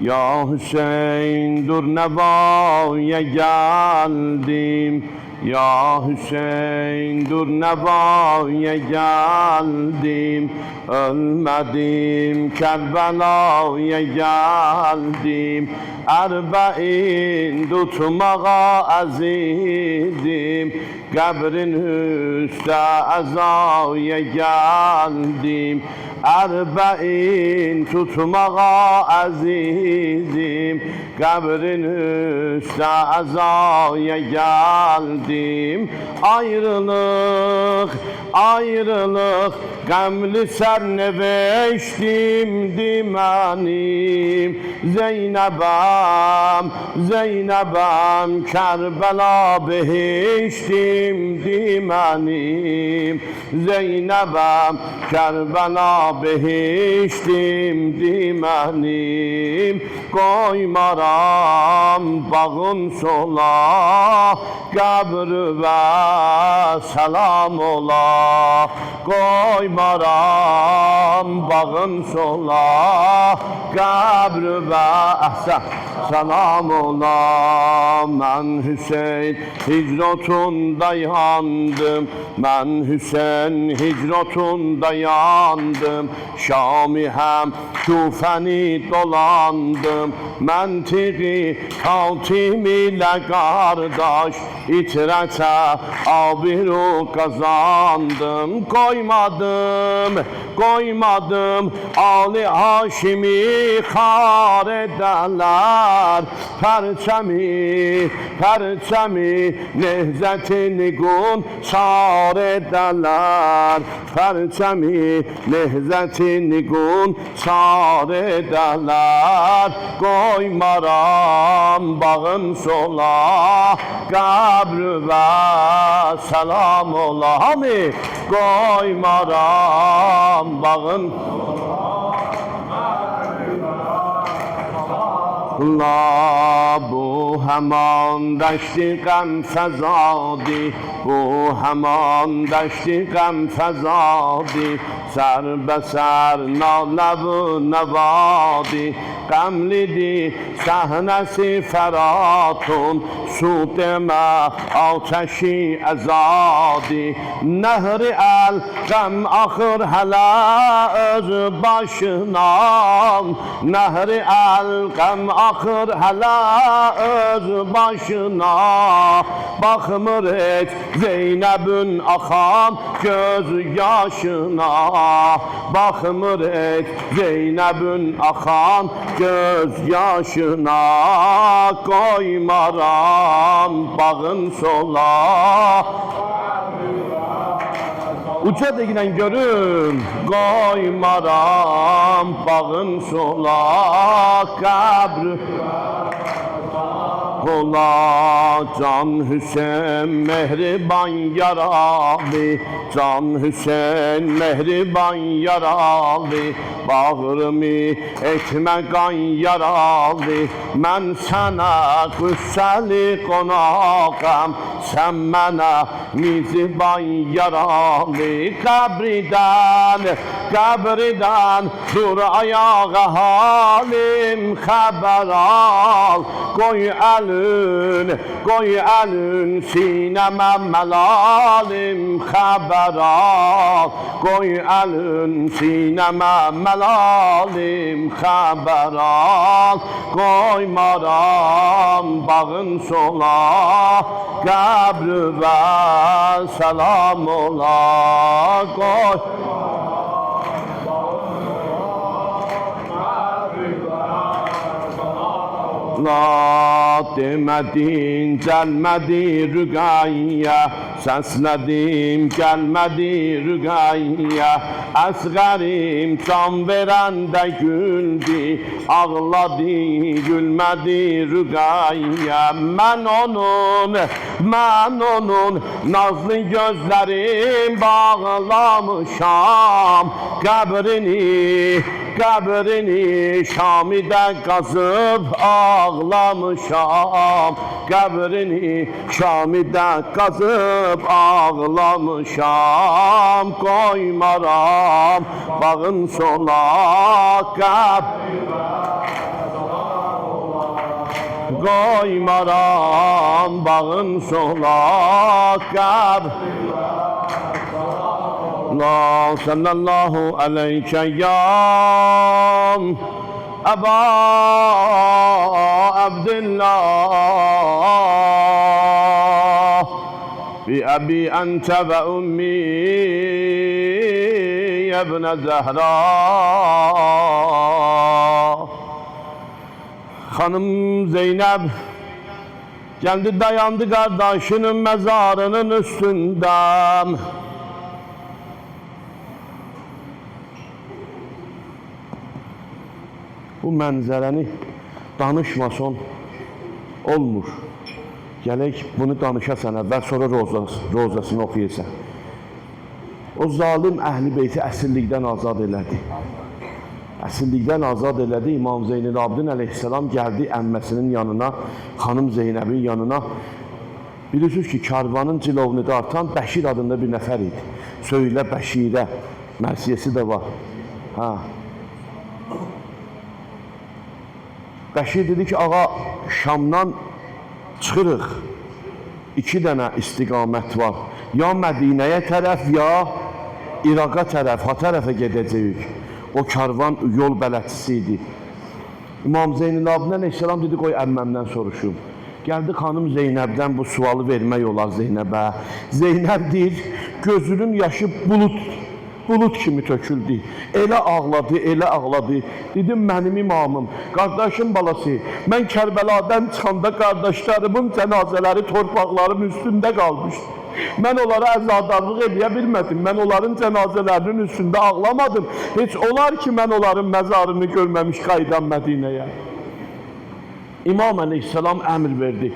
Ya Hüseyin dur nevaya geldim. Ya Hüseyin dur nevaya geldim. Ölmedim Kerbela'ya geldim. Erbe'in tutmağa azidim. Kabrin üstte azaya geldim. Erbe'in tutmağa azizim. Kabrin üstte azaya geldim. Ayrılık, ayrılık, gamli serneveştim dimenim. Zeynep'em, Zeynep'em, Kerbela behiştim dimenim. Zeynep'em, Kerbela behiştim dimenim. Koymaram bağın sola, kabr ve selam ola. Koymaram bağın sola, kabr ve selam ola. Ben Hüseyin hicratında yandım. Ben Hüseyin hicratında yandım. Şam'i hem Küfeni dolandım. Mentiqi Hatim ile kardeş, itirete abiru kazandım. Koymadım, koymadım Ali Haşim'i kar ederler. Perçemi, perçemi Nehzet'in gun çar ederler. Perçemi Nehzet'in gun çar ederler. Koymaram bağın sola, kabr ve selam ola. Hami koymaram bağın La bu hemen deşti gam fezadi, bu hemen deşti gam fezadi. Ser beser nalev nevadi, gamlidi sahnesi feratun. Su deme ateşi azadi. Nehri el gam ahır hele öz başına. Nehri el gam ahır hele öz başına. Bakmır et Zeynep'ün akan göz yaşına. Bakmır et Zeynep'ün akan göz yaşına. Koymaram bağın sola. Uça deginen görün, koymaram bağın sola, kabr ola. Can Hüseyin mehriban yaralı, Can Hüseyin mehriban yaralı. Bağrımı etme kan yaralı. Ben sana kutsali konağım, sen bana mizban yaralı. Kabriden, kabriden dur ayağa halim haber al. Koy elin, koy elin sineme melalim haber al. Koy elin sineme melalim haber al. Koymaram bağın sola, kabr ve selam ola. Koy La demedin gelmedi rügaya, sesledim gelmedi rügaya. Asgarim can veren de güldü, ağladı gülmedi rügaya. Ben onun nazlı gözlerim bağlamışam. Kabrini Qəbrini Şamidə qazıb ağlamışam. Qəbrini Şamidə qazıb ağlamışam. Qoymaram bağın sola Qoymaram bağın sola Allah sallallahu aleyke ya Eba Abdillah bi abi ente ve ummi ibn Zehra. Hanım Zeynep geldi dayandı kardeşinin mezarının üstünden. Bu mənzərəni danışmasan olmur. Gələk bunu danışasan əvvəl, sonra rozasını oxuyırsan. O zalim Əhl-i Beyti əsirlikdən azad elədi. Əsirlikdən azad elədi. İmam Zeynəl-Abidin əleyhissalam gəldi əmməsinin yanına, xanım Zeynəbin yanına. Bilirsiniz ki, karvanın cilovunu dartan Bəşir adında bir nəfər idi. Söylə Bəşirə, mərsiyəsi də var. Bəşir dedi ki, ağa Şamdan çıxırıq. 2 dənə istiqamət var. Ya Mədinəyə tərəf, ya İraqa tərəf, ha tərəfə gedəcəyik. O karvan yol bələdçisi idi. İmam Zeynəl-Abidin əleyhissalam dedi, qoy əmməmdən soruşum. Gəldi xanım Zeynəbdən bu sualı vermək olar Zeynəbə. Zeynəb deyir, gözünün yaşı bulut kimi töküldü. Elə ağladı, elə ağladı. Dedim, mənim imamım, qardaşım balası, mən Kərbəladan çıxanda qardaşlarımın cənazələri torpaqların üstündə qalmışdı. Mən onlara əzadarlıq edə bilmədim. Mən onların cənazələrinin üstündə ağlamadım. Heç olar ki, mən onların məzarını görməmiş qayıdan Mədinəyə. İmam əleyhissalam əmr verdi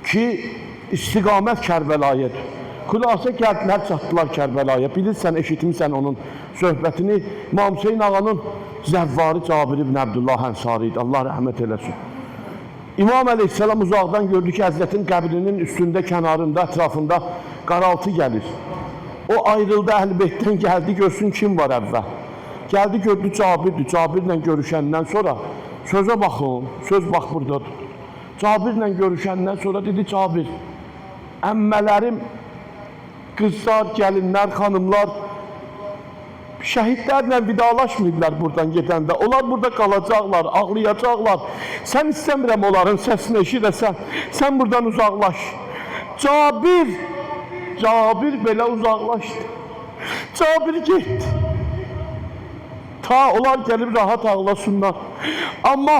ki, istiqamət Kərbəlayədir. Xülasə gəldilər, çatdılar Kərbəlaya. Bilirsən, eşitmişsən onun söhbətini. İmam Hüseyin ağanın zəvvarı Cabir ibn Abdullah Ənsari idi. Allah rəhmət eləsin. İmam əleyhissalam uzaqdan gördü ki, Həzrətin qəbrinin üstündə, kənarında, ətrafında qaraltı gəlir. O ayrıldı, Əhl-i Beytdən gəldi, görsün kim var əvvəl. Gəldi, gördü Cabirdir. Cabirlə görüşəndən sonra, sözə baxın, söz bax buradadır. Cabirlə görüşəndən sonra dedi, Cabir, əmmələrim, qızlar, gəlinlər, xanımlar şəhidlərlə vidalaşmırlar buradan gedəndə. Onlar burada qalacaqlar, ağlayacaqlar. Sən istəmirəm onların səsini eşidəsən. Sən buradan uzaqlaş. Cabir belə uzaqlaşdı. Cabir getdi. Ta onlar gəlib rahat ağlasınlar. Amma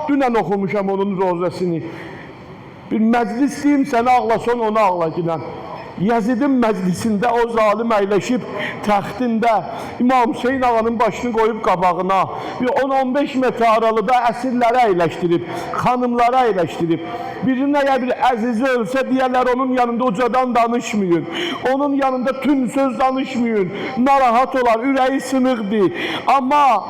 dünən oxumuşam onun rozəsini. Bir məclis deyim, səni ağlasan, onu ağla ginən. Yazidin məclisində o zalim əyləşib təxtində İmam Hüseyin ağanın başını qoyub qabağına bir 10-15 metr aralıda əsirləri əyləşdirib, xanımları əyləşdirib. Birinin əgər bir əzizi ölsə deyərlər onun yanında ucadan danışmayın, onun yanında tüm söz danışmayın, narahat olar, ürəyi sınıqdır. Amma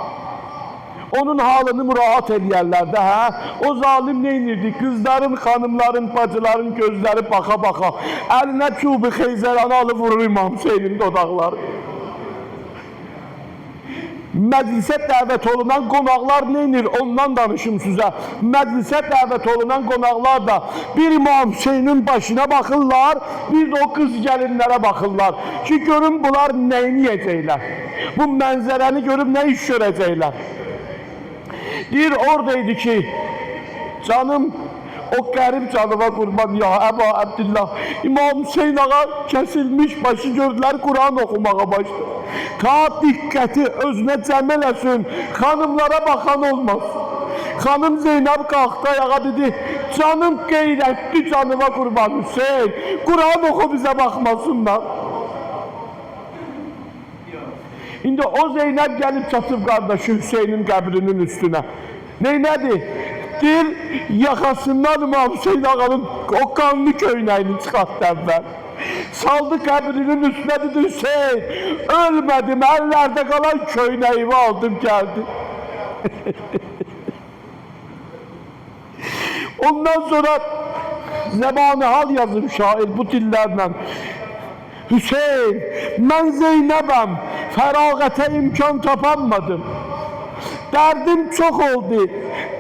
onun halını müraat edərlər də, hə? O zalim neynirdi? Qızların, xanımların, bacıların gözləri baxa-baxa, əlinə çubu xeyzəranı alıb vurur İmam Hüseynin dodaqları. Məclisə dəvət olunan qonaqlar neynir? Ondan danışım sizə. Məclisə dəvət olunan qonaqlar da bir İmam Hüseynin başına baxırlar, bir də o qız gəlinlərə baxırlar ki, görün bunlar nəyini yiyəcəklər? Bu mənzərəni görüb nə iş görəcəklər? Deyir, oradaydı ki, canım, o qərib canıma qurban, ya Əba Abdillah, İmam Hüseyin ağa kəsilmiş, başı gördülər, Quran oxumağa başladı. Ta diqqəti özünə cəm eləsin, xanımlara baxan olmaz. Xanım Zeynəb qalxdı ayağa dedi, canım qeyrətli canıma qurban Hüseyin, Quran oxu bizə baxmasınlar. İndi o Zeynəb gəlib çatıb qardaşı Hüseynin qəbrinin üstünə. Neynədir? Deyir, yaxasından İmam Hüseyin ağanın o qanlı köynəyini çıxartdı əvvəl. Saldı qəbrinin üstünə dedi, Hüseyin, ölmədim, əllərdə qalan köynəyimi aldım, gəldim. Ondan sonra Zəmanı hal yazır şair bu dillərlə. Hüseyin, mən Zeynəbəm, fərağətə imkan tapanmadım. Dərdim çox oldu,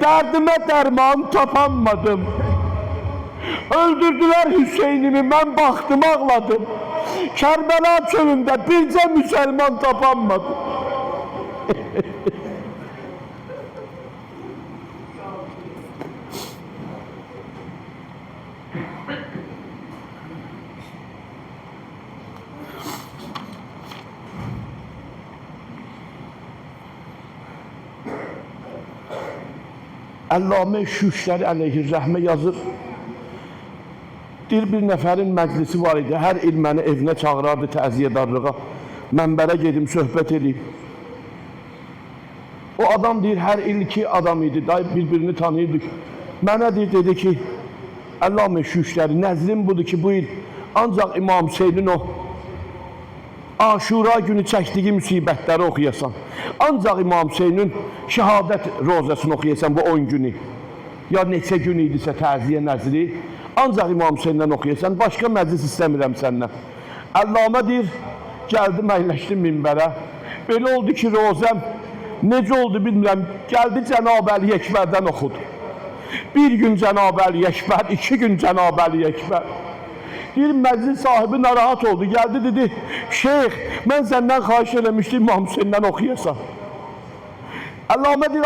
dərdimə dərman tapanmadım. Öldürdülər Hüseynimi, mən baxdım ağladım. Kərbəla çölündə bircə müsəlman tapanmadım. Əllamə Şüştəri əleyhirrəhmə yazır. Bir nəfərin məclisi var idi, hər il məni evinə çağırardı təziyyədarlığa. Mənbərə gedim, söhbət edeyim. O adam deyir, hər il iki adam idi, bir-birini tanıyırdık. Mənə dedi ki, Əllamə Şüştəri, nəzrim budur ki, bu il ancaq İmam Hüseynin o Aşura günü çəkdiyi müsibətləri oxuyasan. Ancaq İmam Hüseynin şəhadət rozasını oxuyasan bu 10 günü. Ya neçə gün idisə təziyyə nəzri. Ancaq İmam Hüseyndən oxuyasan. Başqa məclis istəmirəm səndən. Əllamə deyir, gəldim, əyləşdim minbərə. Belə oldu ki, rozəm necə oldu bilmirəm. Gəldi Cənab Əli Əkbərdən oxudu. Bir gün Cənab Əli Əkbər, 2 gün Cənab Əli Əkbər. Bir məclis sahibi narahat oldu, gəldi dedi, Şeyx, mən səndən xahiş eləmişdim, İmam Hüseyndən oxuyasan. Əllamə deyir,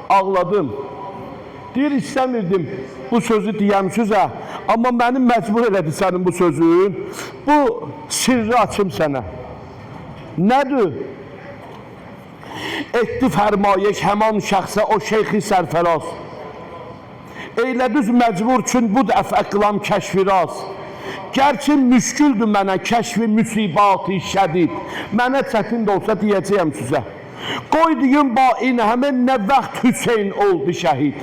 ağladım. Deyir, istəmirdim bu sözü deyəm sizə, amma məni məcbur elədi sənin bu sözün. Bu sirri açım sənə. Nədir? Etdi fərmayiş həman şəxsə o şeyxi sərfəraz. Eylədüz məcbur üçün bu dəfə qılam kəşfiraz. Gərçin müşküldür mənə kəşfi müsibatı şədid. Mənə çətin də olsa deyəcəyəm sizə. Qoy deyim bain həmin nə vaxt Hüseyin oldu şəhid.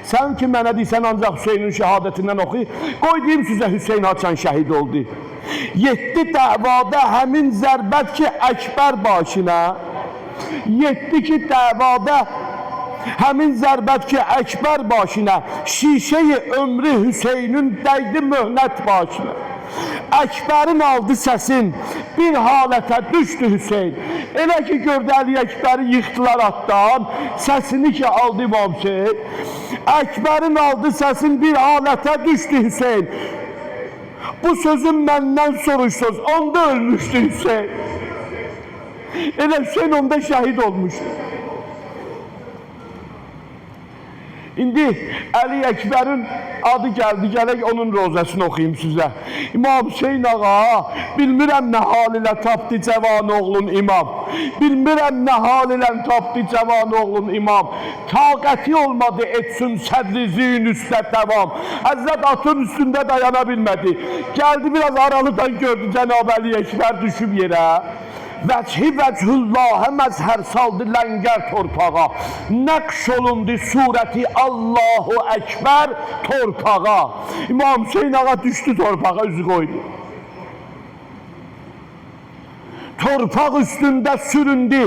Sən ki mənə deysən ancaq Hüseynin şəhadətindən oxu. Qoy deyim sizə Hüseyin haçan şəhid oldu. 7 davada həmin zərbət ki Əkbər başına. 7 ki davada həmin zərbət ki Əkbər başına, şişeyi ömrü Hüseynin dəydi möhnət başına. Əkbərin aldı səsin, bir halətə düşdü Hüseyin. Elə ki gördü Əli Əkbəri yıxdılar atdan, səsini ki aldı İmam Hüseyin. Əkbərin aldı səsin, bir halətə düşdü Hüseyin. Bu sözün məndən soruşsuz, onda ölmüşdü Hüseyin. Elə Hüseyin onda şəhid olmuşdu. İndi Əli Əkbərin adı gəldi, gələk onun rozasını oxuyayım sizə. İmam Hüseyin ağa, bilmirəm nə hal ilə tapdı cavan oğlun imam. Bilmirəm nə hal ilə tapdı cavan oğlun imam. Taqəti olmadı etsin sədrizin üstə devam. Həzrət atın üstündə dayana bilmədi. Gəldi biraz aralıdan gördü Cənab Əli Əkbər düşüb yerə. Vəchi vəchullahə məzhər saldı ləngər torpağa. Nəqş olundu surəti Allahu Əkbər torpağa. İmam Hüseyin ağa düşdü torpağa, üzü qoydu. Torpaq üstündə süründü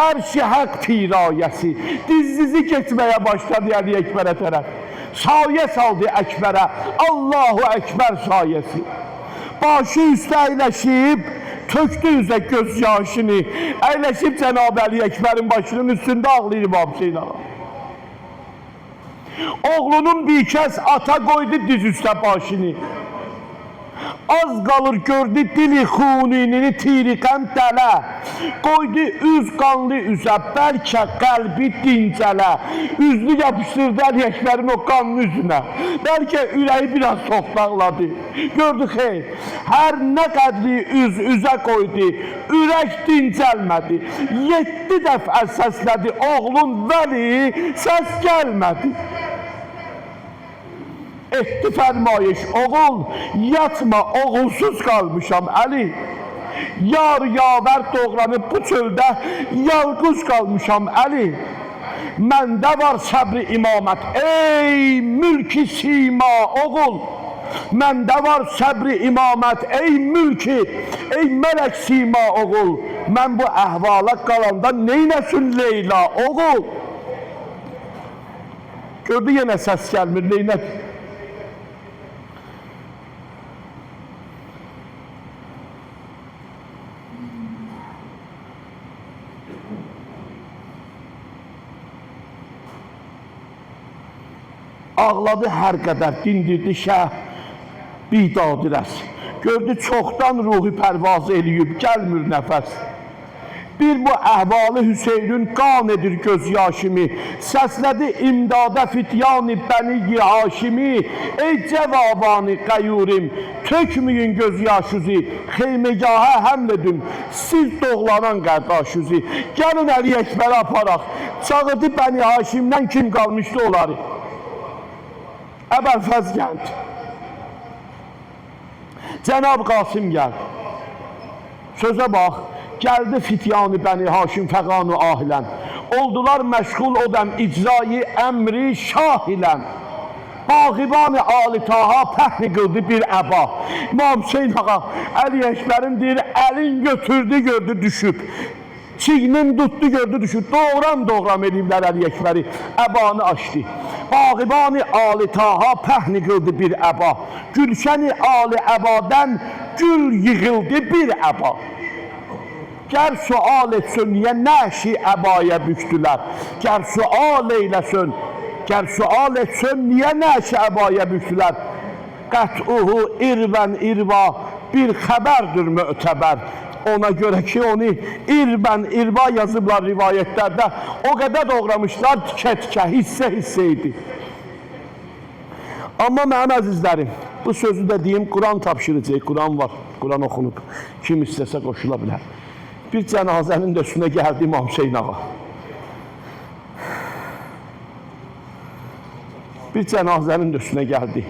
ərş-i haqq firayəsi. Dizdizi keçməyə başladı Əli Əkbərə tərəf. Sayə saldı Əkbərə, Allahu Əkbər sayəsi. Başı üstə əyləşib, tökdü üzə göz yaşını, əyləşib Cənab Əli Əkbərin başının üstündə ağlayır İmam Hüseyin ağa. Oğlunun bir kəs ata qoydu diz üstə başını. Az qalır gördü dili xunini tiriqən dələ. Qoydu üz qanlı üzə, bəlkə qəlbi dincələ. Üzlü yapışdırdı Əli Əkbərin o qanlı üzünə. Bəlkə ürəyi biraz soxlaqladı. Gördü xeyr, hər nə qədri üzə qoydu, ürək dincəlmədi. 7 dəfə səslədi oğlun vəli, səs gəlmədi. Etdi fərmayiş, oğul, yatma, oğulsuz qalmışam Əli. Yar yavər doğranıb bu çöldə, yalqız qalmışam Əli. Məndə var səbri imamət, ey mülki sima oğul. Məndə var səbri imamət, ey mülki, ey mələk sima oğul. Mən bu əhvala qalanda neynəsin Leyla oğul? Gördü yenə səs gəlmir, neynət? Ağladı hər qədər, dindirdi şəh bidadirəs. Gördü çoxdan ruhu pərvaz eləyib, gəlmir nəfəs. Bir bu əhvalı Hüseynün qan edir göz yaşımı. Səslədi imdada fityani bəni haşimi. Ey cəvabanı qəyyurim, tökməyin göz yaşınızı. Xeymegahə həml edin, siz doğlanan qardaşınızı. Gəlin Əli Əkbəri aparaq. Çağırdı bəni Haşimdən kim qalmışdı onları? Əbəlfəz gəldi. Cənab Qasım gəldi. Sözə bax, gəldi fityanı bəni Haşim fəqanı ahilən. Oldular məşğul o dəm icrayı əmri şah ilən. Bağıban-ı alitaha pəhni qıldı bir əba. İmam Hüseyin ağa, Əli Əkbərin deyir, əlin götürdü, gördü düşüb. Çignin tutdu, gördü düşüb. Doğram ediblər Əli Əkbəri. Əbanı açdı. Bağıban-ı alitaha pəhni qıldı bir əba. Gülşəni ali əbadən gül yığıldı bir əba. Gər sual etsin, niyə nəşi əbaya büktülər? Gər sual eyləsin, gər sual etsin, niyə nəşi əbaya büktülər? Qət'uhu irvən irva bir xəbərdir mötəbər. Ona görə ki, onu irvən irva yazıblar rivayətlərdə. O qədər doğramışlar, tikə-tikə, hissə idi. Amma mənim əzizlərim, bu sözü də deyim, Quran tapşıracaq, Quran var, Quran oxunub. Kim istəsə qoşula bilər. Bir cənazənin də üstünə gəldi İmam Hüseyin ağa. Bir cənazənin də üstünə gəldi.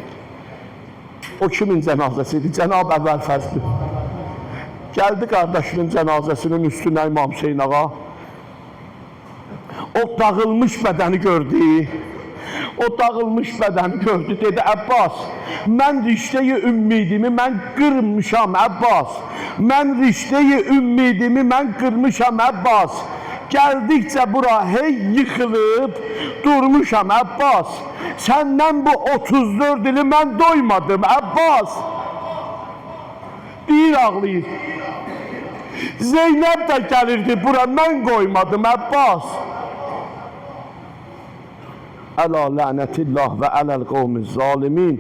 O kimin cənazəsi idi? Cənab Əbəlfəzli. Gəldi qardaşının cənazəsinin üstünə İmam Hüseyin ağa. O dağılmış bədəni gördü. O dağılmış bədəni gördü. Dedi, Əbbas, mən rişteyi ümmidimi mən qırmışam, Əbbas. Mən rişteyi ümmidimi mən qırmışam, Əbbas. Gəldikcə bura hey yıxılıb durmuşam, Əbbas. Səndən bu 34 ili mən doymadım, Əbbas. Bir ağlayır. Zeynəb də gəlirdi bura, mən qoymadım, Əbbas. Əla lənətillah və ələl qovmiz zalimin.